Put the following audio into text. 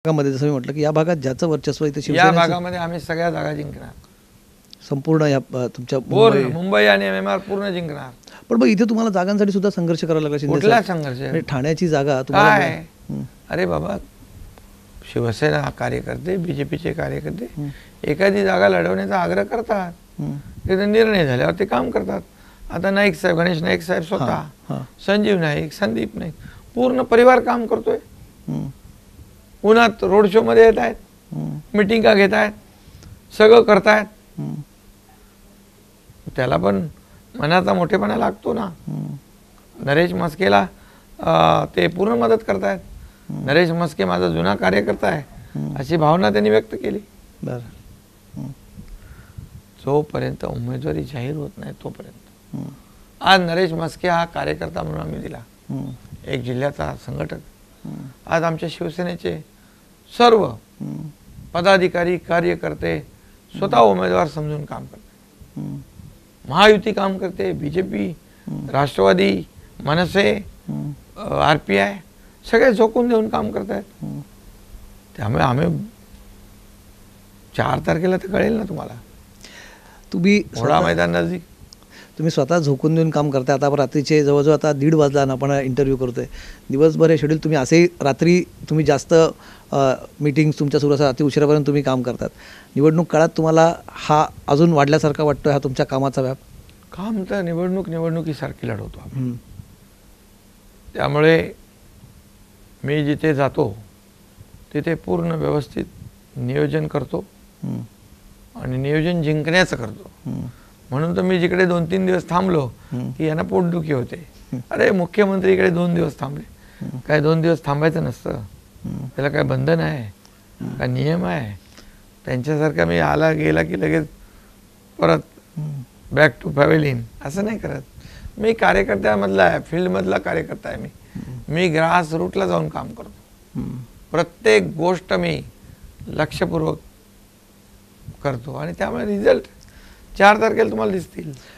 भागामध्ये जसं मी म्हटलं की या भागात ज्याचं वर्चस्व आहे ते या शिवसेनेचं भागामध्ये आम्ही सगळ्या जागा जिंकणार, संपूर्ण या तुमच्या पूर्ण मुंबई आणि MMR पूर्ण जिंकणार. पण मग इथे तुम्हाला जागांसाठी सुद्धा संघर्ष करावा लागला शिंदे कुठला साहेब. संघर्ष आहे? म्हणजे ठाण्याची जागा तुम्हाला काय अरे बाबा, शिवसेना कार्यकर्ते, BJPचे कार्यकर्ते एखादी जागा लढवण्याचा आग्रह करतात, तिथे निर्णय झाल्यावर ते काम करतात. आता नाईक साहेब, गणेश नाईक साहेब स्वतः, संजीव नाईक, संदीप नाईक, पूर्ण परिवार काम करतोय. उन्हात रोड शो मध्ये येत आहेत, मिटिंगा घेत आहेत, सगळं करतायत. त्याला पण मनाचा मोठेपणा लागतो ना. नरेश म्हस्केला ते पूर्ण मदत करतायत. नरेश म्हस्के माझा जुना कार्यकर्ता आहे अशी भावना त्यांनी व्यक्त केली. जोपर्यंत उमेदवारी जाहीर होत नाही तोपर्यंत आज नरेश म्हस्के हा कार्यकर्ता म्हणून आम्ही दिला, एक जिल्ह्याचा संघटक. आज आमच्या शिवसेनेचे सर्व पदाधिकारी कार्यकर्ते स्वतः उमेदवार समजून काम करते. महायुती काम करते, BJP, राष्ट्रवादी, मनसे, RPI सगळे झोकून देऊन काम करतायत. त्यामुळे आम्ही 4 तारखेला तर कळेल ना तुम्हाला. तुम्ही घोडा मैदान नजीक. तुम्ही स्वतः झोकून देऊन काम करताय. आता रात्रीचे जवळजवळ आता 1:30 वाजला ना आपण इंटरव्ह्यू करतोय. दिवसभर हे शेड्यूल तुम्ही असेही रात्री तुम्ही जास्त मीटिंग्स तुमच्या सुरू असतात, रात्री उशिरापर्यंत तुम्ही काम करतात. निवडणूक काळात तुम्हाला हा अजून वाढल्यासारखा वाटतोय हा तुमच्या कामाचा व्याप? काम तर निवडणुकीसारखी लढवतो आम्ही. त्यामुळे मी जिथे जातो तिथे पूर्ण व्यवस्थित नियोजन करतो आणि नियोजन जिंकण्याचं करतो. म्हणून तर मी जिकडे 2-3 दिवस थांबलो की यांना पोटदुखी होते. अरे मुख्यमंत्री इकडे 2 दिवस थांबले, काय 2 दिवस थांबायचं नसतं, त्याला काय बंधन आहे काय नियम आहे? त्यांच्यासारखा मी आला गेला की लगेच परत बॅक टू पॅव्हेलियन असं नाही करत. मी कार्यकर्त्यामधला आहे, फील्डमधला कार्यकर्ता आहे. मी ग्रास रूटला जाऊन काम करतो. प्रत्येक गोष्ट मी लक्षपूर्वक करतो आणि त्यामुळे रिझल्ट 4 तारखेला तुम्हाला दिसतील.